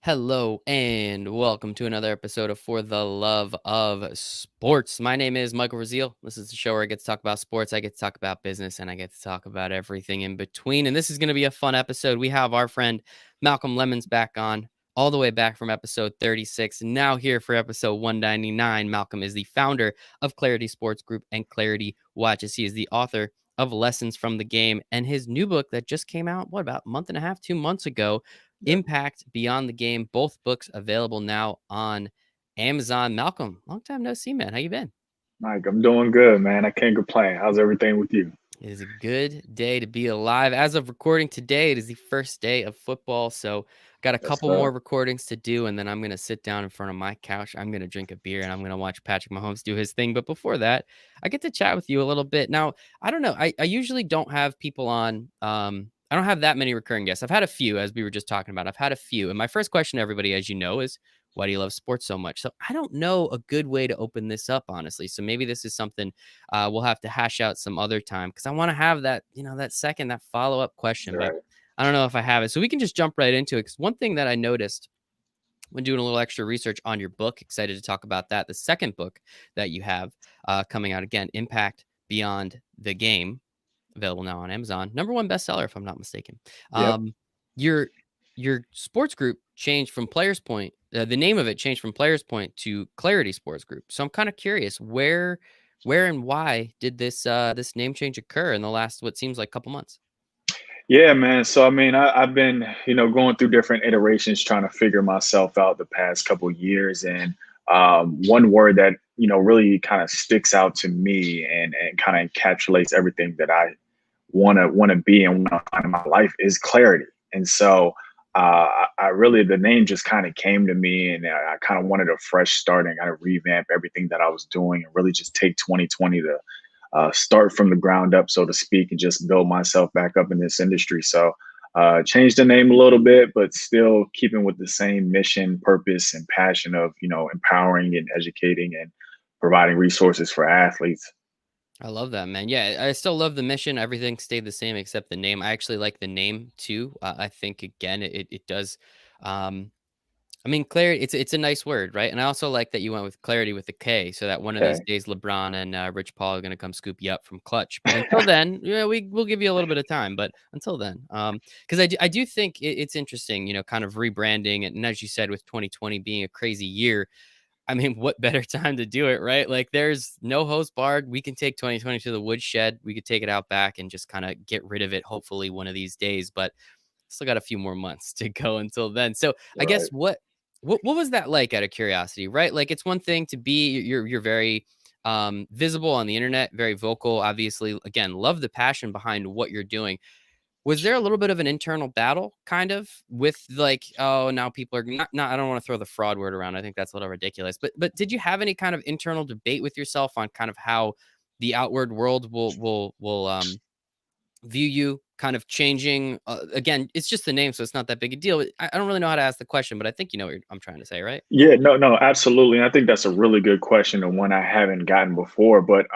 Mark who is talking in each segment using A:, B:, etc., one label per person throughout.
A: Hello and welcome to another episode of For the Love of Sports. My name is Michael Rasile. This is the show where I get to talk about sports, I get to talk about business, and I get to talk about everything in between. And this is going to be a fun episode. We have our friend Malcolm Lemmons back on, all the way back from episode 36. Now here for episode 199. Malcolm is the founder of Klarity Sports Group and Klarity Watches. He is the author of Lessons from the Game and his new book that just came out, about a month and a half, 2 months ago,
B: Yep.
A: Impact Beyond the Game. Both books available now on Amazon. Malcolm, long time no see, man. How you been?
B: Mike, I'm doing good, man. I can't complain. How's everything with you?
A: It is a good day to be alive. As of recording today, it is the first day of football. So got a
B: Yes,
A: couple
B: sir.
A: more recordings to do, and then I'm going to sit down in front of my couch. I'm going to drink a beer and I'm going to watch Patrick Mahomes do his thing. But before that, I get to chat with you a little bit. Now, I don't know. I usually don't have people on. I don't have that many recurring guests. I've had a few, as we were just talking about. I've had a few. And my first question to everybody, as you know, is why do you love sports so much? So I don't know a good way to open this up, honestly. So maybe this is something we'll have to hash out some other time because I want to have that, that follow-up question, but
B: Right.
A: I don't know if I have it. So we can just jump right into it. Because one thing that I noticed when doing a little extra research on your book, excited to talk about that. The second book that you have coming out again, Impact Beyond the Game, available now on Amazon. Number one bestseller, if I'm not mistaken.
B: Yep.
A: Um, your your sports group changed from Players Point. The name of it changed from Players Point to Klarity Sports Group. So I'm kind of curious where and why did this name change occur in the last what seems like couple months?
B: Yeah, man. So I mean, I've been, going through different iterations trying to figure myself out the past couple years. And one word that, really kind of sticks out to me and kind of encapsulates everything that I want to be and want to find in my life is clarity. And so I really the name just kind of came to me, and I kind of wanted a fresh start and kind of revamp everything that I was doing and really just take 2020 to start from the ground up, so to speak, and just build myself back up in this industry. So change the name a little bit, but still keeping with the same mission, purpose, and passion of empowering and educating and providing resources for athletes.
A: I love that, man. Yeah, I still love the mission. Everything stayed the same except the name. I actually like the name too. I think again, it does. Um, I mean, clarity. It's a nice word, right? And I also like that you went with clarity with the K, so that one of these
B: Okay.
A: days LeBron and Rich Paul are going to come scoop you up from Clutch. But until then, yeah, we'll give you a little bit of time. But until then, because I do think it's interesting, kind of rebranding, and as you said, with 2020 being a crazy year. I mean, what better time to do it, right? Like, there's no host barred. We can take 2020 to the woodshed. We could take it out back and just kind of get rid of it, hopefully, one of these days. But still got a few more months to go until then. So I guess
B: Right.
A: what was that like out of curiosity, right? Like, it's one thing to be you're very visible on the internet, very vocal, obviously. Again, love the passion behind what you're doing. Was there a little bit of an internal battle kind of with like, oh, now people are not I don't want to throw the fraud word around. I think that's a little ridiculous. But did you have any kind of internal debate with yourself on kind of how the outward world will view you kind of changing? Again, it's just the name, so it's not that big a deal. I don't really know how to ask the question, but I think you know what I'm trying to say, right?
B: Yeah, no, no, absolutely. And I think that's a really good question and one I haven't gotten before. But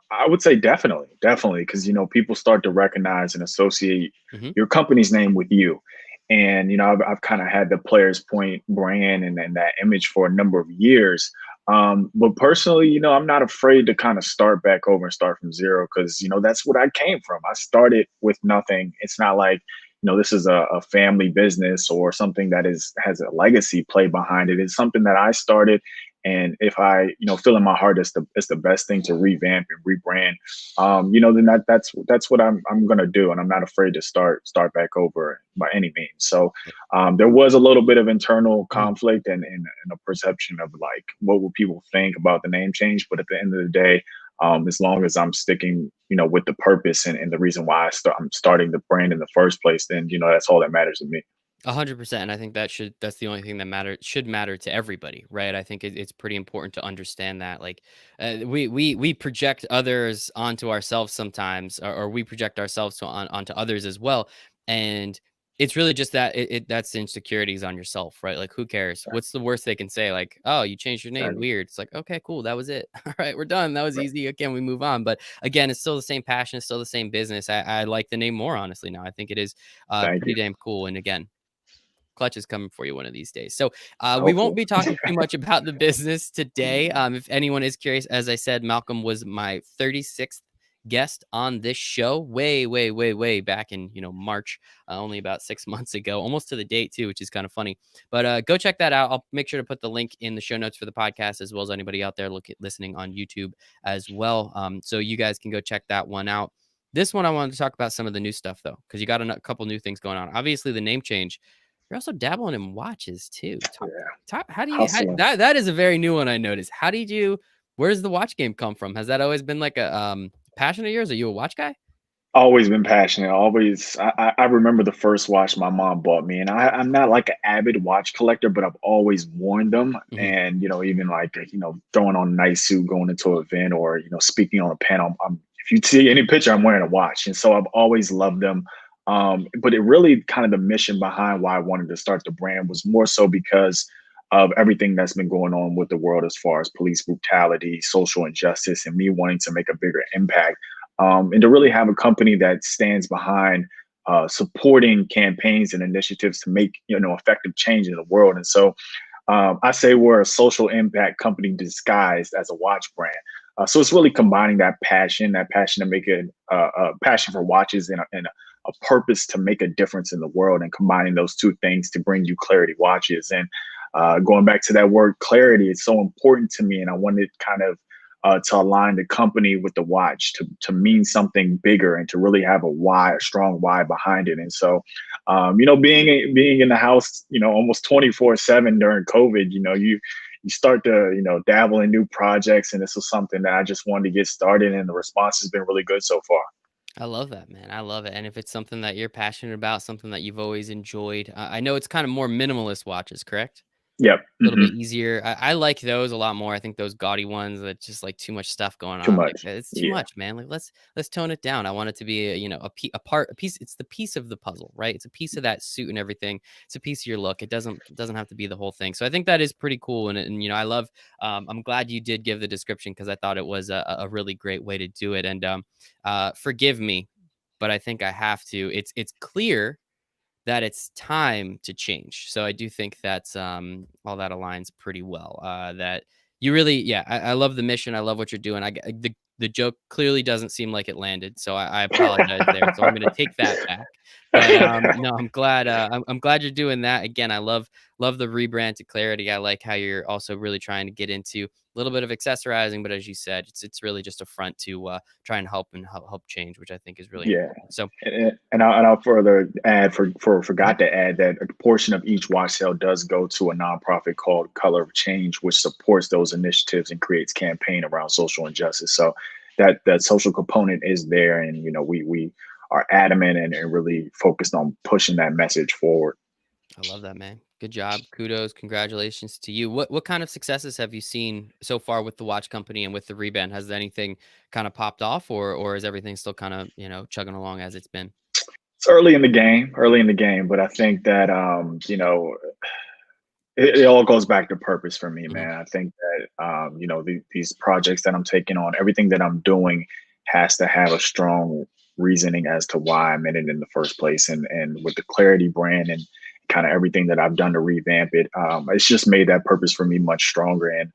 B: I would say definitely, definitely, because people start to recognize and associate
A: Hmm.
B: your company's name with you. And I've kind of had the Players Point brand and that image for a number of years. But personally, I'm not afraid to kind of start back over and start from zero because that's what I came from. I started with nothing. It's not like this is a family business or something that has a legacy play behind it. It's something that I started, and if I feel in my heart it's the best thing to revamp and rebrand, then that's what I'm gonna do, and I'm not afraid to start back over by any means. So there was a little bit of internal
A: Mhm.
B: conflict and a perception of like what will people think about the name change, but at the end of the day, as long as I'm sticking, with the purpose and the reason why I'm starting the brand in the first place, then that's all that matters to me.
A: 100%. And I think that's the only thing that should matter to everybody, right? I think it's pretty important to understand that. Like, we project others onto ourselves sometimes, or we project ourselves onto others as well. And it's really just that that's insecurities on yourself, right? Like, who cares? What's the worst they can say? Like, oh, you changed your name,
B: Exactly.
A: weird. It's like, okay, cool, that was it. All right, we're done. That was
B: Right.
A: easy. Again, we move on. But again, it's still the same passion, it's still the same business. I like the name more honestly now. I think it is
B: Thank
A: pretty
B: you.
A: damn cool. And again, clutch is coming for you one of these days. So we won't
B: Hopefully.
A: be talking too much about the business today. If anyone is curious, as I said, Malcolm was my 36th guest on this show way back in March, only about 6 months ago, almost to the date too, which is kind of funny. But go check that out. I'll make sure to put the link in the show notes for the podcast, as well as anybody out there listening on YouTube as well, so you guys can go check that one out. This one I wanted to talk about some of the new stuff though, because you got a couple new things going on. Obviously the name change. You're also dabbling in watches too.
B: Yeah.
A: How do you
B: Hustling.
A: that is a very new one I noticed. How did you Where's the watch game come from? Has that always been like a passion of yours? Are you a watch guy?
B: Always been passionate. Always. I remember the first watch my mom bought me, and I'm not like an avid watch collector, but I've always worn them.
A: Mhm.
B: And even like throwing on a nice suit, going into an event, or speaking on a panel. If you see any picture, I'm wearing a watch, and so I've always loved them. But it really kind of the mission behind why I wanted to start the brand was more so because of everything that's been going on with the world as far as police brutality, social injustice, and me wanting to make a bigger impact, and to really have a company that stands behind supporting campaigns and initiatives to make effective change in the world. And so I say we're a social impact company disguised as a watch brand. So it's really combining that passion to make it a passion for watches, and a purpose to make a difference in the world, and combining those two things to bring you Clarity watches. And going back to that word clarity, it's so important to me, and I wanted kind of to align the company with the watch to mean something bigger, and to really have a strong why behind it. And so, being in the house, almost 24/7 during COVID, you start to dabble in new projects, and this was something that I just wanted to get started, and the response has been really good so far.
A: I love that, man. I love it. And if it's something that you're passionate about, something that you've always enjoyed, I know it's kind of more minimalist watches, correct?
B: Yep.
A: A little bit easier. I like those a lot more. I think those gaudy ones that just like too much stuff going
B: Too
A: on. Like
B: much.
A: it's too
B: Yeah.
A: much, man. Like let's tone it down. I want it to be a piece. It's the piece of the puzzle, right? It's a piece of that suit and everything. It's a piece of your look. It doesn't have to be the whole thing. So I think that is pretty cool. And I love. I'm glad you did give the description, because I thought it was a really great way to do it. And forgive me, but I think I have to. It's clear that it's time to change. So I do think that's all that aligns pretty well. That you really, yeah, I love the mission. I love what you're doing. The joke clearly doesn't seem like it landed, so I apologize there. So I'm going to take that back. But no, I'm glad. I'm glad you're doing that again. I love the rebrand to Clarity. I like how you're also really trying to get into a little bit of accessorizing, but as you said, it's really just a front to try and help change, which I think is really
B: Yeah.
A: important. So
B: And I'll further add, forgot to add that a portion of each watch sale does go to a nonprofit called Color of Change, which supports those initiatives and creates campaign around social injustice. So that social component is there, and we are adamant and really focused on pushing that message forward.
A: I love that, man. Good job. Kudos. Congratulations to you. What kind of successes have you seen so far with the watch company and with the reband? Has anything kind of popped off, or is everything still kind of, chugging along as it's been?
B: It's early in the game, but I think that it all goes back to purpose for me,
A: Mhm.
B: man. I think that these projects that I'm taking on, everything that I'm doing has to have a strong reasoning as to why I'm in it in the first place. And with the Clarity brand and kind of everything that I've done to revamp it, it's just made that purpose for me much stronger. And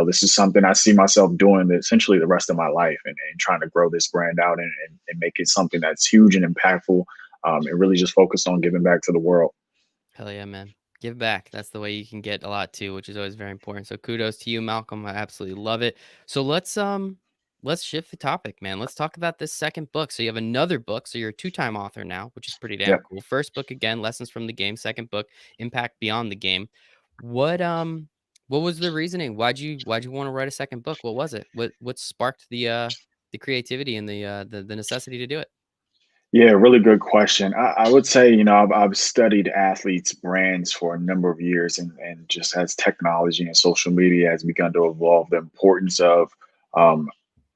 B: this is something I see myself doing essentially the rest of my life, and trying to grow this brand out, and make it something that's huge and impactful, and really just focused on giving back to the world.
A: Hell yeah, man. Give back. That's the way you can get a lot too, which is always very important. So kudos to you, Malcolm. I absolutely love it. So let's shift the topic, man. Let's talk about this second book. So you have another book. So you're a two-time author now, which is pretty damn
B: Yeah.
A: cool. First book again, Lessons from the Game. Second book, Impact Beyond the Game. What was the reasoning? Why'd you want to write a second book? What was it? What sparked the creativity and the necessity to do it?
B: Yeah, really good question. I would say, I've studied athletes' brands for a number of years, and just as technology and social media has begun to evolve, the importance of, um,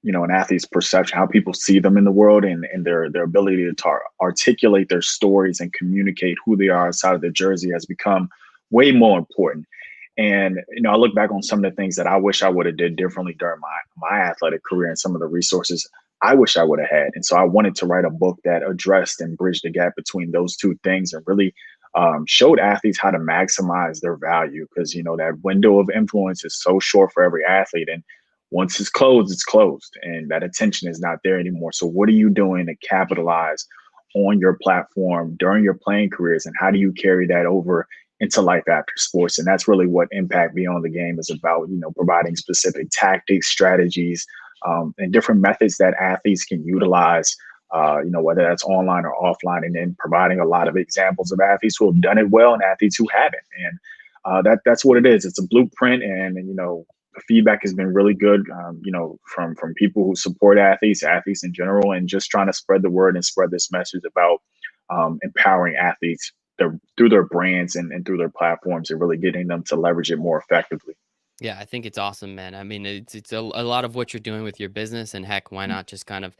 B: an athlete's perception, how people see them in the world, and their ability to articulate their stories and communicate who they are outside of the jersey has become way more important. And I look back on some of the things that I wish I would have did differently during my athletic career, and some of the resources I wish I would have had. And so I wanted to write a book that addressed and bridged the gap between those two things, and really showed athletes how to maximize their value, because that window of influence is so short for every athlete, and once it's closed, and that attention is not there anymore. So what are you doing to capitalize on your platform during your playing careers, and how do you carry that over into life after sports? And that's really what Impact Beyond the Game is about, providing specific tactics, strategies, and different methods that athletes can utilize, whether that's online or offline, and then providing a lot of examples of athletes who have done it well and athletes who haven't. And that's what it is. It's a blueprint, and the feedback has been really good, from people who support athletes in general, and just trying to spread the word and spread this message about empowering athletes through their brands and through their platforms, and really getting them to leverage it more effectively.
A: Yeah, I think it's awesome, man. I mean, it's a lot of what you're doing with your business, and heck, why not just kind of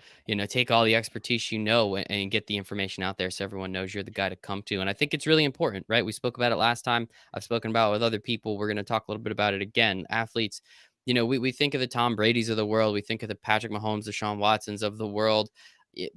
A: take all the expertise and get the information out there so everyone knows you're the guy to come to. And I think it's really important, right? We spoke about it last time. I've spoken about it with other people. We're going to talk a little bit about it again. Athletes, we think of the Tom Brady's of the world, we think of the Patrick Mahomes, the Sean Watsons of the world,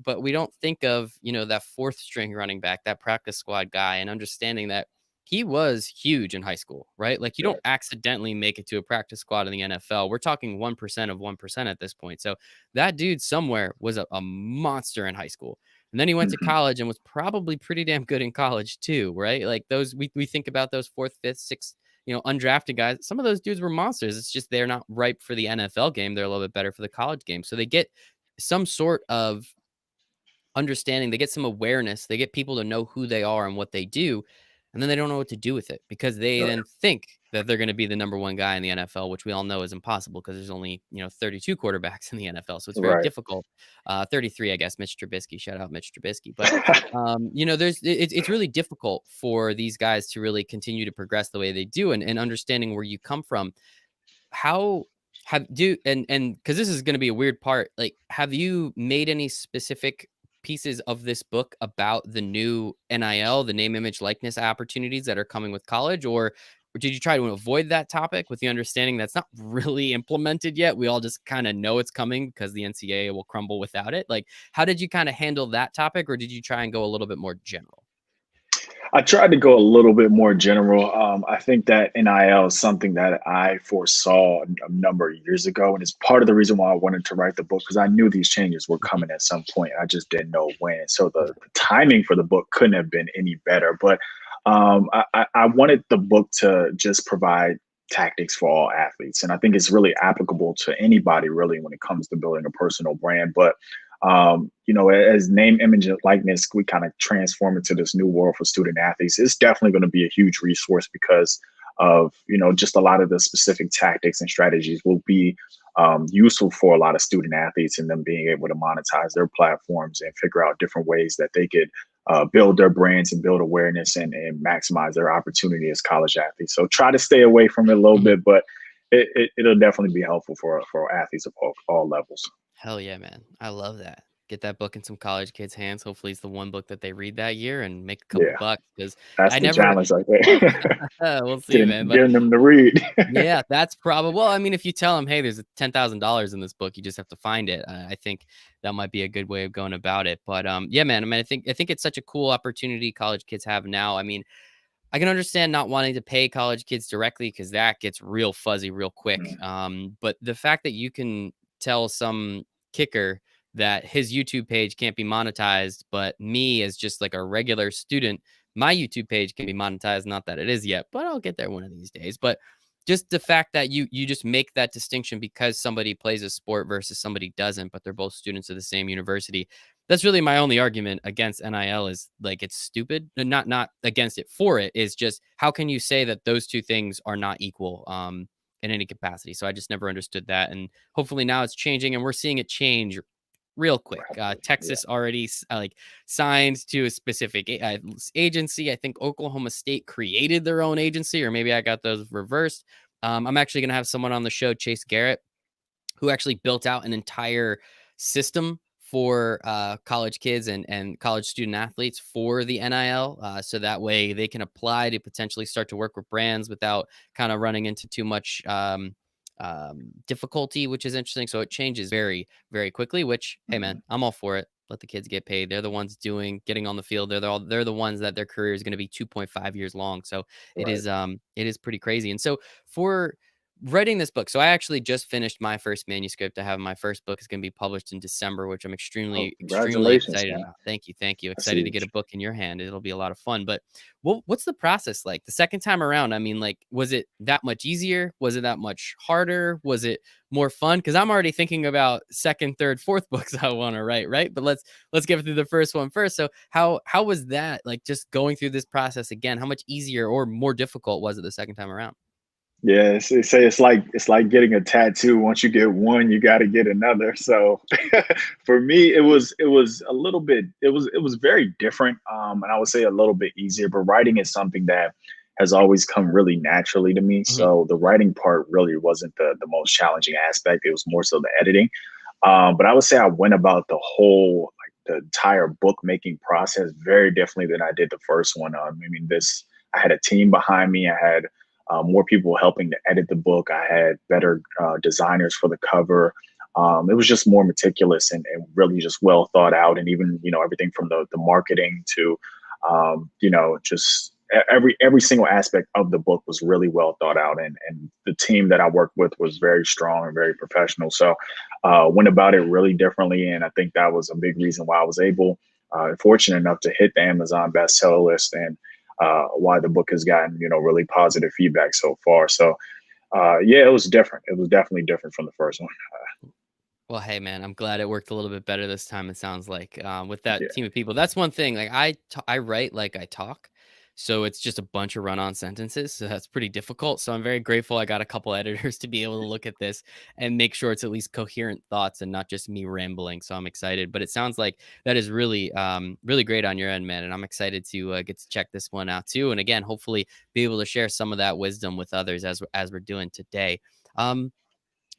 A: but we don't think of that fourth string running back, that practice squad guy, and understanding that he was huge in high school, right? Like, you don't
B: Right.
A: accidentally make it to a practice squad in the NFL. We're talking 1% of 1% at this point. So that dude somewhere was a monster in high school. And then he went to
B: Mhm.
A: college and was probably pretty damn good in college too, right? Like those, we think about those fourth, fifth, sixth, undrafted guys. Some of those dudes were monsters. It's just they're not ripe for the NFL game. They're a little bit better for the college game. So they get some sort of understanding, they get some awareness, they get people to know who they are and what they do, and then they don't know what to do with it because they
B: Right.
A: then think that they're going to be the number one guy in the NFL, which we all know is impossible because there's only 32 quarterbacks in the NFL, so it's very
B: Right.
A: difficult. 33, I guess. Mitch Trubisky, shout out Mitch Trubisky, but it's really difficult for these guys to really continue to progress the way they do, and understanding where you come from. How have do and because this is going to be a weird part, like, have you made any specific pieces of this book about the new NIL, the name, image, likeness opportunities that are coming with college, or did you try to avoid that topic with the understanding that's not really implemented yet? We all just kind of know it's coming because the NCAA will crumble without it. Like, how did you kind of handle that topic, or did you try and go a little bit more general?
B: I tried to go a little bit more general. I think that NIL is something that I foresaw a number of years ago, and it's part of the reason why I wanted to write the book, because I knew these changes were
A: Mhm.
B: coming at some point. I just didn't know when. So
A: Yeah.
B: the timing for the book couldn't have been any better. But I wanted the book to just provide tactics for all athletes, and I think it's really applicable to anybody really when it comes to building a personal brand. But as name, image, and likeness, we kind of transform into this new world for student athletes. It's definitely going to be a huge resource because of, just a lot of the specific tactics and strategies will be useful for a lot of student athletes, and them being able to monetize their platforms and figure out different ways that they could build their brands and build awareness, and maximize their opportunity as college athletes. So try to stay away from it a little
A: Mhm.
B: bit, but it'll definitely be helpful for athletes of all levels.
A: Hell yeah, man. I love that. Get that book in some college kids' hands. Hopefully, it's the one book that they read that year and make a couple
B: Yeah.
A: bucks because
B: That's
A: I
B: the
A: never
B: challenge right there.
A: we'll see,
B: getting
A: man. But
B: getting them to read.
A: yeah, that's probably, well, I mean, if you tell them, hey, there's $10,000 in this book, you just have to find it. I think that might be a good way of going about it. But yeah, man. I mean, I think it's such a cool opportunity college kids have now. I mean, I can understand not wanting to pay college kids directly because that gets real fuzzy real quick.
B: Mhm.
A: But the fact that you can tell some kicker that his YouTube page can't be monetized, but me as just like a regular student, my YouTube page can be monetized. Not that it is yet, but I'll get there one of these days. But just the fact that you just make that distinction because somebody plays a sport versus somebody doesn't, but they're both students of the same university. That's really my only argument against NIL, is like, it's stupid. Not against it, for it is just, how can you say that those two things are not equal in any capacity? So I just never understood that, and hopefully now it's changing, and we're seeing it change real quick.
B: Rapidly. Yeah.
A: Texas already like signed to a specific agency. I think Oklahoma State created their own agency, or maybe I got those reversed. I'm actually going to have someone on the show, Chase Garrett, who actually built out an entire system for college kids and college student athletes for the NIL. So that way they can apply to potentially start to work with brands without kind of running into too much difficulty, which is interesting. So it changes very, very quickly, which, hey, man,
B: Mhm.
A: I'm all for it. let the kids get paid. They're the ones getting on the field. They're the ones that their career is going to be 2.5 years long. So
B: Right.
A: it is pretty crazy. And so for writing this book, so I actually just finished my first manuscript. I have my first book is going to be published in December, which I'm
B: Oh,
A: extremely
B: congratulations,
A: excited
B: man.
A: about. Thank you, thank you.
B: That's
A: Excited to get a
B: huge.
A: book in your hand. It'll be a lot of fun. But what's the process like the second time around? I mean, like, was it that much easier? Was it that much harder? Was it more fun? Because I'm already thinking about second, third, fourth books I want to write, right? But let's get through the first one first. So how was that like just going through this process again? How much easier or more difficult was it the second time around?
B: Yeah, they say it's like getting a tattoo. Once you get one, you got to get another. So for me, it was a little bit it was very different, and I would say a little bit easier. But writing is something that has always come really naturally to me.
A: Hmm.
B: So the writing part really wasn't the most challenging aspect. It was more so the editing. But I would say I went about the whole like the entire book making process very differently than I did the first one. I mean, this I had a team behind me. I had more people helping to edit the book. I had better designers for the cover. It was just more meticulous and really just well thought out. And even everything from the marketing to just every single aspect of the book was really well thought out. And the team that I worked with was very strong and very professional. So went about it really differently. And I think that was a big reason why I was fortunate enough to hit the Amazon bestseller list and why the book has gotten, really positive feedback so far. So yeah, it was different. It was definitely different from the first one.
A: Well, hey, man, I'm glad it worked a little bit better this time. It sounds like with that
B: Yeah.
A: team of people. That's one thing. Like I write like I talk, so it's just a bunch of run-on sentences. So that's pretty difficult. So I'm very grateful I got a couple editors to be able to look at this and make sure it's at least coherent thoughts and not just me rambling. So I'm excited. But it sounds like that is really really great on your end, man. And I'm excited to get to check this one out too. And again, hopefully be able to share some of that wisdom with others as we're doing today. Um,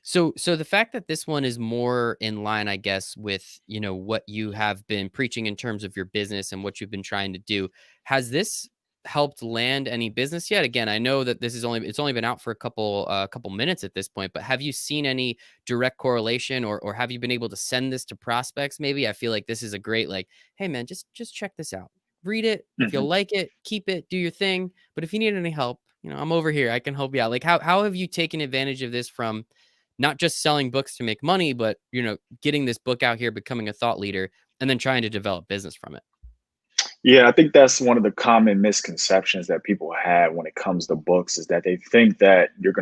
A: so the fact that this one is more in line, I guess, with, what you have been preaching in terms of your business and what you've been trying to do, has this helped land any business yet? Again, I know that it's only been out for a couple minutes at this point, but have you seen any direct correlation or have you been able to send this to prospects maybe? I feel like this is a great like, hey man, just check this out. Read it. If you
B: Mhm.
A: like it, keep it, do your thing. But if you need any help, I'm over here. I can help you out. Like how have you taken advantage of this from not just selling books to make money, but getting this book out here, becoming a thought leader, and then trying to develop business from it.
B: Yeah, I think that's one of the common misconceptions that people have when it comes to books is that they think that you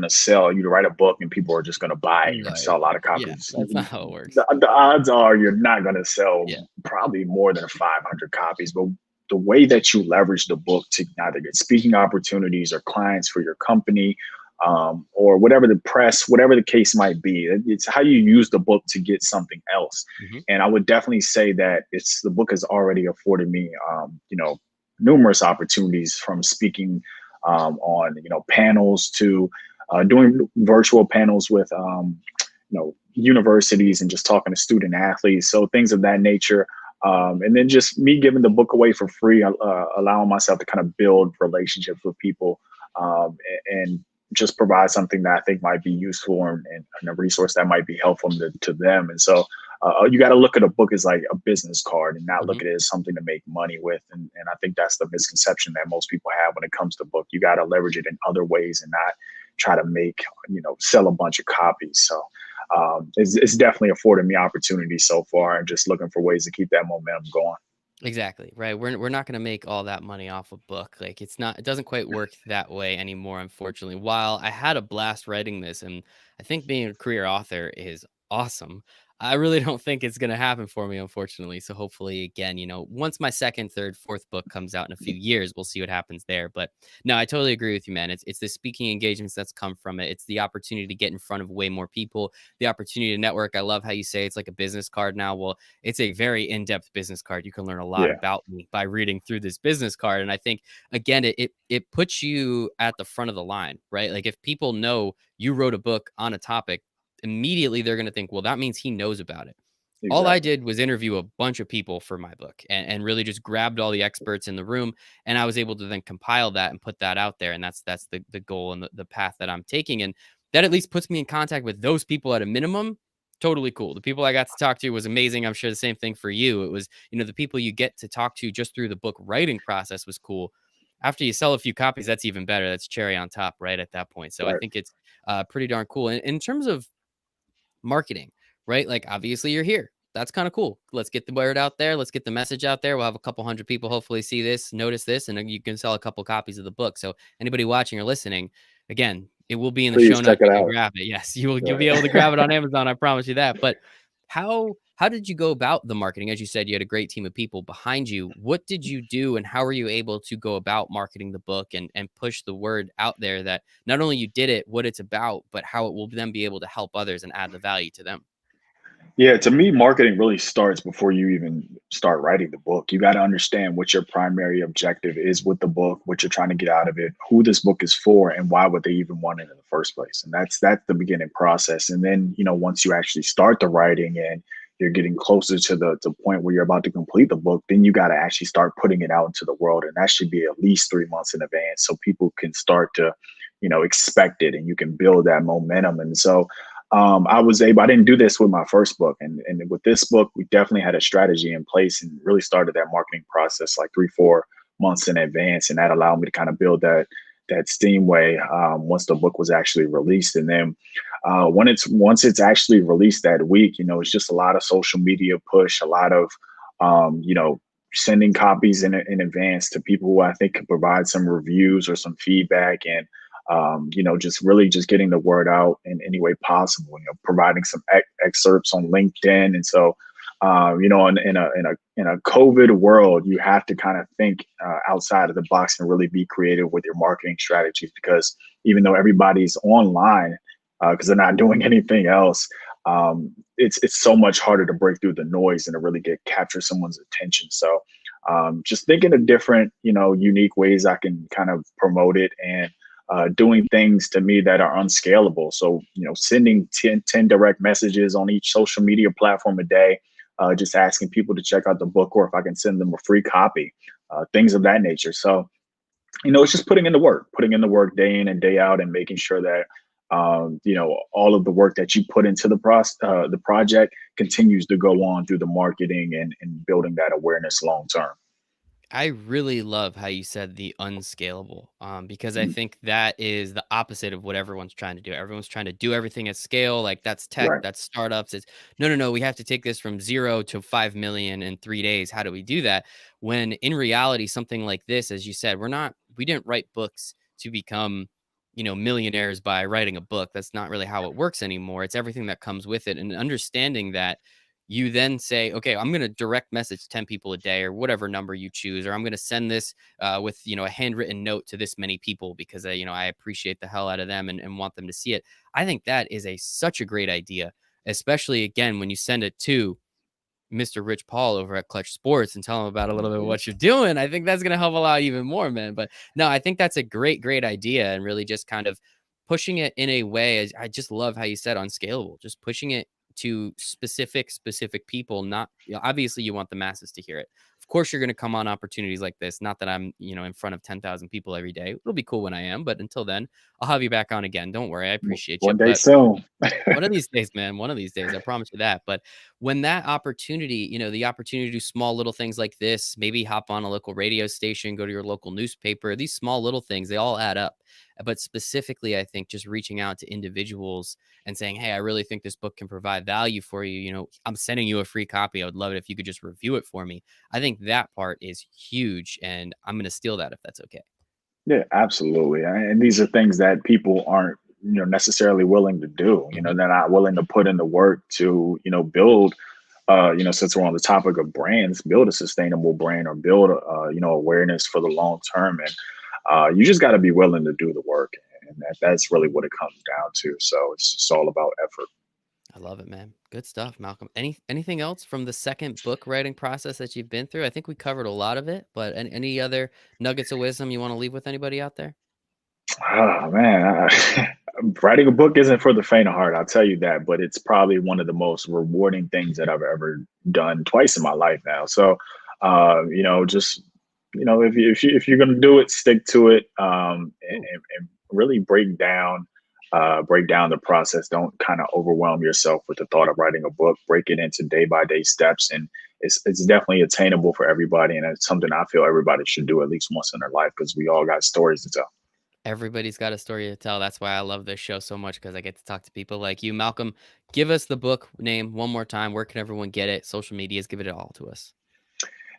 B: write a book and people are just going to buy it. You're going to
A: Right.
B: sell a lot of
A: Yeah,
B: copies.
A: that's not how it works.
B: The odds are you're not going to sell
A: Yeah.
B: probably more than 500 copies. But the way that you leverage the book to either get speaking opportunities or clients for your company, or whatever the case might be, it's how you use the book to get something else.
A: Mhm.
B: And I would definitely say that the book has already afforded me, numerous opportunities from speaking on, panels to doing virtual panels with, universities and just talking to student athletes. So things of that nature. And then just me giving the book away for free, allowing myself to kind of build relationships with people, and just provide something that I think might be useful and a resource that might be helpful to them. And so you got to look at a book as like a business card and not look
A: Mhm.
B: at it as something to make money with. And I think that's the misconception that most people have when it comes to book. You got to leverage it in other ways and not try to sell a bunch of copies. So it's definitely afforded me opportunities so far and just looking for ways to keep that momentum going.
A: Exactly, right. We're not gonna make all that money off a book. Like it doesn't quite work that way anymore, unfortunately. While I had a blast writing this, and I think being a career author is awesome, I really don't think it's gonna happen for me, unfortunately. So hopefully, again, once my second, third, fourth book comes out in a few years, we'll see what happens there. But no, I totally agree with you, man. It's the speaking engagements that's come from it. It's the opportunity to get in front of way more people, the opportunity to network. I love how you say it's like a business card now. Well, it's a very in-depth business card. You can learn a lot
B: Yeah,
A: about me by reading through this business card. And I think again, it puts you at the front of the line, right? Like if people know you wrote a book on a topic, immediately they're going to think, well, that means he knows about it. All I
B: exactly.
A: did was interview a bunch of people for my book and really just grabbed all the experts in the room. And I was able to then compile that and put that out there. And that's the goal and the path that I'm taking. And that at least puts me in contact with those people at a minimum totally cool. The people I got to talk to was amazing. I'm sure the same thing for you. It was, the people you get to talk to just through the book writing process was cool. After you sell a few copies, that's even better. That's cherry on top, right at that point. So I
B: Right.
A: think it's pretty darn cool. In terms of marketing, right? Like, obviously, you're here. That's kind of cool. Let's get the word out there. Let's get the message out there. We'll have a couple hundred people hopefully see this, notice this, and then you can sell a couple copies of the book. So anybody watching or listening, again, it will be in the
B: Please
A: show
B: check
A: notes.
B: it
A: You can
B: out.
A: grab it. Yes, you'll be able to
B: Right.
A: grab it on Amazon. I promise you that. But how did you go about the marketing? As you said, you had a great team of people behind you. What did you do, and how were you able to go about marketing the book and push the word out there that not only you did it, what it's about, but how it will then be able to help others and add the value to them?
B: Yeah, to me, marketing really starts before you even start writing the book. You got to understand what your primary objective is with the book, what you're trying to get out of it, who this book is for, and why would they even want it in the first place. And that's the beginning process. And then, once you actually start the writing and you're getting closer to the point where you're about to complete the book, then you got to actually start putting it out into the world. And that should be at least 3 months in advance so people can start to, expect it and you can build that momentum. And so I didn't do this with my first book. And with this book, we definitely had a strategy in place and really started that marketing process like 3, 4 months in advance. And that allowed me to kind of build that steamway once the book was actually released. And then once it's actually released that week, it's just a lot of social media push, a lot of, sending copies in advance to people who I think could provide some reviews or some feedback. And just really just getting the word out in any way possible. Providing some excerpts on LinkedIn, and so in a COVID world, you have to kind of think outside of the box and really be creative with your marketing strategies because even though everybody's online because they're not doing anything else, it's so much harder to break through the noise and to really capture someone's attention. So just thinking of different, unique ways I can kind of promote it and doing things to me that are unscalable. So, sending 10 direct messages on each social media platform a day, just asking people to check out the book or if I can send them a free copy, things of that nature. So, it's just putting in the work day in and day out and making sure that, all of the work that you put into the project continues to go on through the marketing and building that awareness long term.
A: I really love how you said the unscalable, because I
B: Mhm.
A: think that is the opposite of what everyone's trying to do. Everyone's trying to do everything at scale, like that's tech,
B: Right.
A: that's startups. It's no, no, no. We have to take this from 0 to 5 million in 3 days. How do we do that? When in reality, something like this, as you said, we didn't write books to become, millionaires by writing a book. That's not really how it works anymore. It's everything that comes with it, and understanding that you then say, okay, I'm going to direct message 10 people a day or whatever number you choose, or I'm going to send this with, a handwritten note to this many people because, I appreciate the hell out of them and want them to see it. I think that is such a great idea, especially again, when you send it to Mr. Rich Paul over at Clutch Sports and tell him about a little bit of
B: Mhm.
A: what you're doing. I think that's going to help a lot even more, man. But no, I think that's a great, great idea and really just kind of pushing it in a way. As I just love how you said unscalable, just pushing it to specific people. Not obviously you want the masses to hear it. Of course, you're going to come on opportunities like this. Not that I'm, in front of 10,000 people every day. It'll be cool when I am, but until then, I'll have you back on again. Don't worry, I appreciate you.
B: One day
A: But
B: soon.
A: one of these days, man, one of these days, I promise you that. But when that opportunity, the opportunity to do small little things like this, maybe hop on a local radio station, go to your local newspaper, these small little things, they all add up. But specifically, I think just reaching out to individuals and saying, hey, I really think this book can provide value for you. I'm sending you a free copy. I would love it if you could just review it for me. I think that part is huge. And I'm going to steal that if that's okay.
B: Yeah, absolutely. And these are things that people aren't, necessarily willing to do.
A: Mhm.
B: They're not willing to put in the work to, build, since we're on the topic of brands, build a sustainable brand or build, awareness for the long term. And you just got to be willing to do the work. And that's really what it comes down to. So it's all about effort.
A: I love it, man. Good stuff, Malcolm. Anything else from the second book writing process that you've been through? I think we covered a lot of it, but any other nuggets of wisdom you want to leave with anybody out there?
B: Oh man, writing a book isn't for the faint of heart. I'll tell you that, but it's probably one of the most rewarding things that I've ever done twice in my life now. So, just if you're gonna do it, stick to it, and really break down. break down the process. Don't kind of overwhelm yourself with the thought of writing a book. Break it into day by day steps, and it's definitely attainable for everybody. And it's something I feel everybody should do at least once in their life because we all got stories to tell.
A: Everybody's got a story to tell. That's why I love this show so much because I get to talk to people like you. Malcolm, give us the book name one more time. Where can everyone get it? Social medias, give it all to us.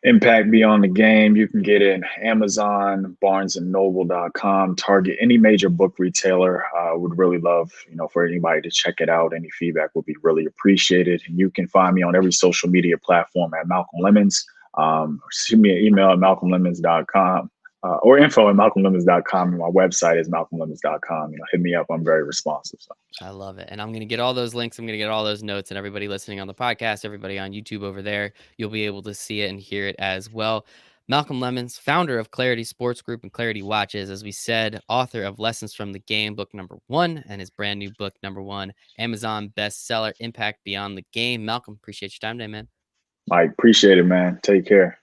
B: Impact Beyond the Game. You can get it in Amazon, BarnesandNoble.com, Target, any major book retailer. Would really love, for anybody to check it out. Any feedback would be really appreciated. And you can find me on every social media platform at Malcolm Lemmons. Send me an email at malcolmlemmons.com or info at malcolmlemmons.com. And my website is malcolmlemmons.com. Hit me up. I'm very responsive. So.
A: I love it. And I'm going to get all those links. I'm going to get all those notes, and everybody listening on the podcast, everybody on YouTube over there, you'll be able to see it and hear it as well. Malcolm Lemmons, founder of Klarity Sports Group and Klarity Watches, as we said, author of Lessons from the Game, book #1, and his brand new book, #1, Amazon bestseller, Impact Beyond the Game. Malcolm, appreciate your time today, man.
B: Mike, appreciate it, man. Take care.